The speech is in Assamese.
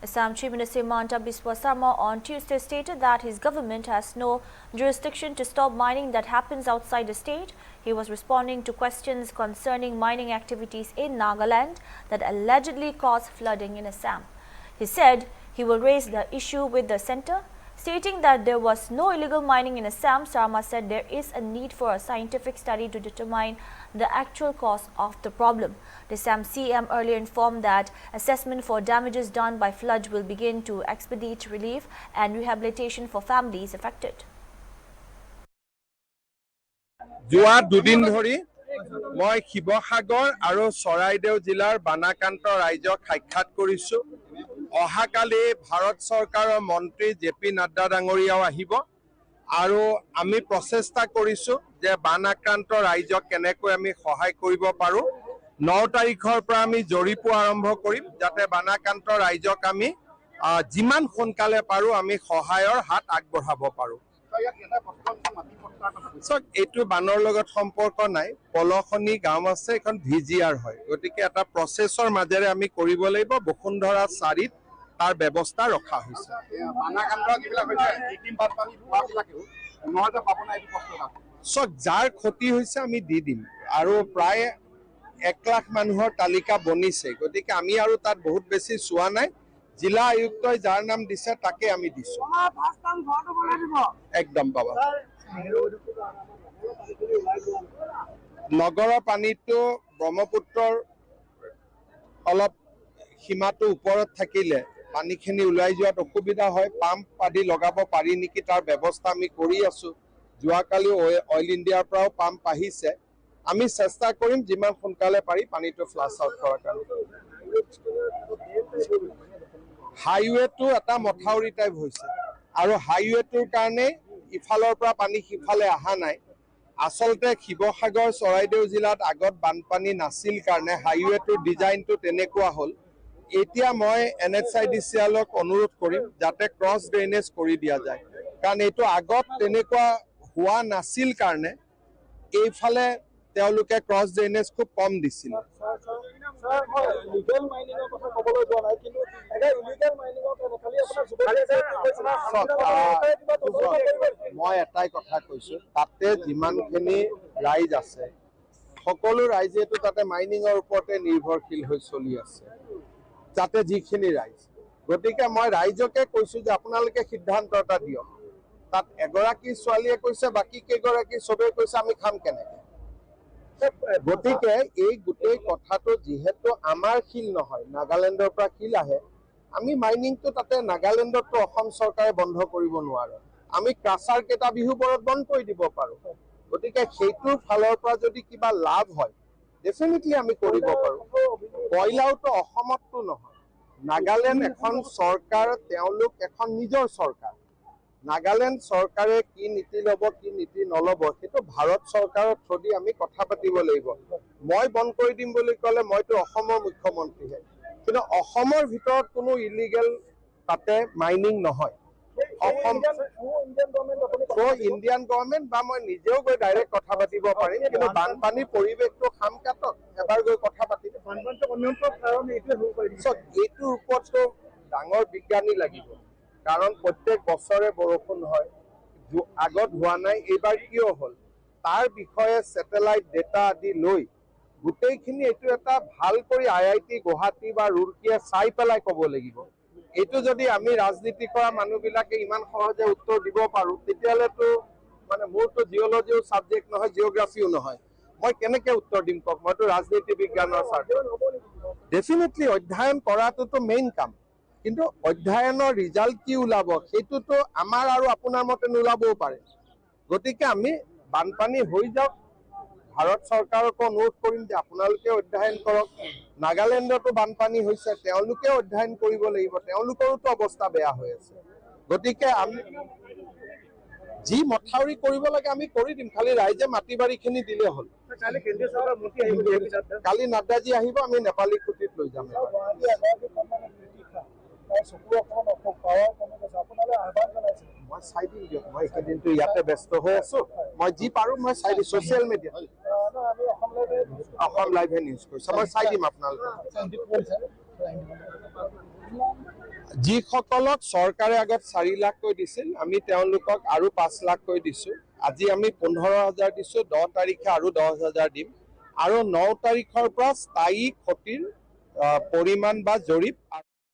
Assam Chief Minister Himanta Biswa Sarma on Tuesday stated that his government has no jurisdiction to stop mining that happens outside the state. He was responding to questions concerning mining activities in Nagaland that allegedly caused flooding in Assam. He said he will raise the issue with the centre. Stating that there was no illegal mining in Assam, Sarma said there is a need for a scientific study to determine the actual cause of the problem. The Assam CM earlier informed that assessment for damages done by flood will begin to expedite relief and rehabilitation for families affected. Joa Dudin Dhori, moi Shibosagar aru Charaideu jilar Banakanta raijok সাক্ষাৎ কৰিছো অহাকালি ভাৰত চৰকাৰৰ মন্ত্ৰী জেপি নাড্ডা ডাঙৰীয়াও আহিব আৰু আমি প্ৰচেষ্টা কৰিছো যে বানাক্ৰান্ত ৰাইজক কেনেকৈ আমি সহায় কৰিব পাৰো 9 তাৰিখৰ পৰা আমি জৰিপু আৰম্ভ কৰিম যাতে বানাক্ৰান্ত ৰাইজক আমি যিমান সোনকালে পাৰো আমি সহায়ৰ হাত আগবঢ়াব পাৰো এইটো বানৰ লগত সম্পৰ্ক নাই পলখনি গাঁও আছে এখন ভিজিআৰ হয় গতিকে এটা প্ৰচেছৰ মাজেৰে আমি কৰিব লাগিব বসুন্ধৰা 4 তাৰ ব্যৱস্থা ৰখা হৈছে বানাকান্ত কিবিলাক হৈছে কৃত্ৰিম বানপানী হোৱাবিলাকেও নহয়তো পাবনা এই প্ৰশ্নটা যাৰ ক্ষতি হৈছে আমি দি দিম আৰু প্ৰায় 1 লাখ মানুহৰ তালিকা বনিছে গতিকে আমি আৰু তাত বহুত বেছি চোৱা নাই জিলা আয়ুক্তই যাৰ নাম দিছে তাকে আমি দিছো একদম বাবা নগৰৰ পানীটো ব্ৰহ্মপুত্ৰৰ অলপ সীমাটো ওপৰত থাকিলে পানীখিনি উলাই যোৱাত অসুবিধা হয় পাম্প আদি লগাব পাৰি নেকি তাৰ ব্যৱস্থা আমি কৰি আছো যোৱাকালি অইল ইণ্ডিয়াৰ পৰাও পাম্প আহিছে আমি চেষ্টা কৰিম যিমান সোনকালে পাৰি পানীটো ফ্লাছ আউট কৰাৰ কাৰণে হাইৱেটো এটা মথাউৰি টাইপ হৈছে আৰু হাইৱেটোৰ কাৰণে ইফালৰ পৰা পানী সিফালে আহা নাই আসলতে শিৱসাগৰ চৰাইদেউ জিলাত আগত বানপানী নাছিল কাৰণে হাইৱেটোৰ ডিজাইনটো তেনেকুৱা হ'ল এতিয়া মই NHIDCLক অনুৰোধ কৰিম যাতে ক্ৰছ ড্ৰেনেজ কৰি দিয়া যায় কাৰণ এইটো আগত তেনেকুৱা হোৱা নাছিল কাৰণে এইফালে তেওঁলোকে ক্ৰছ ড্ৰেনেজ খুব কম দিছিল লিগেল মাইনিংৰ কথা ক'বলৈ যোৱা নাই কিন্তু এটা ইলিগেল মাইনিংৰ খালি আপোনাৰ মই এটাই কথা কৈছো তাতে যিমানখিনি ৰাইজ আছে সকলো ৰাইজেটো তাতে মাইনিংৰ ওপৰতে নিৰ্ভৰশীল হৈ চলি আছে যাতে যিখিনি ৰাইজ গতিকে মই ৰাইজকে কৈছো যে আপোনালোকে সিদ্ধান্ত এটা দিয়ক তাত এগৰাকী ছোৱালীয়ে কৈছে বাকি কেইগৰাকী সবে কৈছে আমি খাম কেনেকৈ গতিকে এই গোটেই কথাটো যিহেতু আমাৰ শিল নহয় নাগালেণ্ডৰ পৰা শিল আহে আমি মাইনিংটো তাতে নাগালেণ্ডতো অসম চৰকাৰে বন্ধ কৰিব নোৱাৰে আমি ক্ৰাছাৰ কেইটা বিহুবৰত বন্ধ কৰি দিব পাৰো গতিকে সেইটোৰ ফালৰ পৰা যদি কিবা লাভ হয় ডেফিনেটলি আমি কৰিব পাৰো কয়লাওতো অসমততো নহয় নাগালেণ্ড এখন চৰকাৰ তেওঁলোক এখন নিজৰ চৰকাৰ নাগালেণ্ড চৰকাৰে কি নীতি ল'ব কি নীতি নল'ব সেইটো ভাৰত চৰকাৰৰ থ্ৰুদি আমি কথা পাতিব লাগিব মই বন্ধ কৰি দিম বুলি ক'লে মইতো অসমৰ মুখ্যমন্ত্ৰীহে কিন্তু অসমৰ ভিতৰত কোনো ইলিগেল তাতে মাইনিং নহয় অসম ইণ্ডিয়ান গভৰ্ণমেণ্ট বা মই নিজেও গৈ ডাইৰেক্ট কথা পাতিব পাৰিম কিন্তু বানপানীৰ পৰিৱেশটো খামকাটত এবাৰ গৈ কথা পাতিম এইটোৰ ওপৰততো ডাঙৰ বিজ্ঞানী লাগিব কাৰণ প্ৰত্যেক বছৰে বৰষুণ হয় আগত হোৱা নাই এইবাৰ কিয় হ'ল তাৰ বিষয়ে স্যাটেলাইট ডেটা আদি লৈ গোটেইখিনি এইটো এটা ভাল কৰি IIT গুৱাহাটী বা ৰুৰকিয়ে চাই পেলাই ক'ব লাগিব এইটো যদি আমি ৰাজনীতি কৰা মানুহবিলাকে ইমান সহজে উত্তৰ দিব পাৰো তেতিয়াহ'লেতো মানে মোৰতো জিঅ'লজিও সাবজেক্ট নহয় জিঅ'গ্ৰাফিও নহয় মই কেনেকৈ উত্তৰ দিম কওক মইতো ৰাজনীতি বিজ্ঞানৰ ছাত্ৰ ডেফিনেটলি অধ্যয়ন কৰাটোতো মেইন কাম কিন্তু অধ্যয়নৰ ৰিজাল্ট কি ওলাব সেইটোতো আমাৰ আৰু আপোনাৰ মতে নোলাবও পাৰে গতিকে আমি বানপানী হৈ যাওক ভাৰত চৰকাৰক অনুৰোধ কৰিম যে আপোনালোকে অধ্যয়ন কৰক নাগালেণ্ডতো বানপানী হৈছে তেওঁলোকে অধ্যয়ন কৰিব লাগিব তেওঁলোকৰতো অৱস্থা বেয়া হৈ আছে গতিকে আমি যি মথাউৰি কৰিব লাগে আমি কৰি দিম খালি ৰাইজে মাটি বাৰীখিনি দিলে হ'ল কালি নাড্ডাজী আহিব আমি নেপালী খুঁটিত লৈ যাম মই চাই দিম দিয়ক মই এইকেইদিনটো ইয়াতে ব্যস্ত হৈ আছো মই যি পাৰো মই চাই দিম ছ'চিয়েল মিডিয়া অসম লাইভে নিউজ কৰিছো মই চাই দিম আপোনালোকে যিসকলক চৰকাৰে আগত 4 লাখকৈ দিছিল আমি তেওঁলোকক আৰু 5 লাখকৈ দিছোঁ। আজি আমি 15,000 দিছোঁ, 10 তাৰিখে আৰু 10,000 দিম আৰু 9 তাৰিখৰ পৰা স্থায়ী ক্ষতিৰ পৰিমাণ বা জৰীপ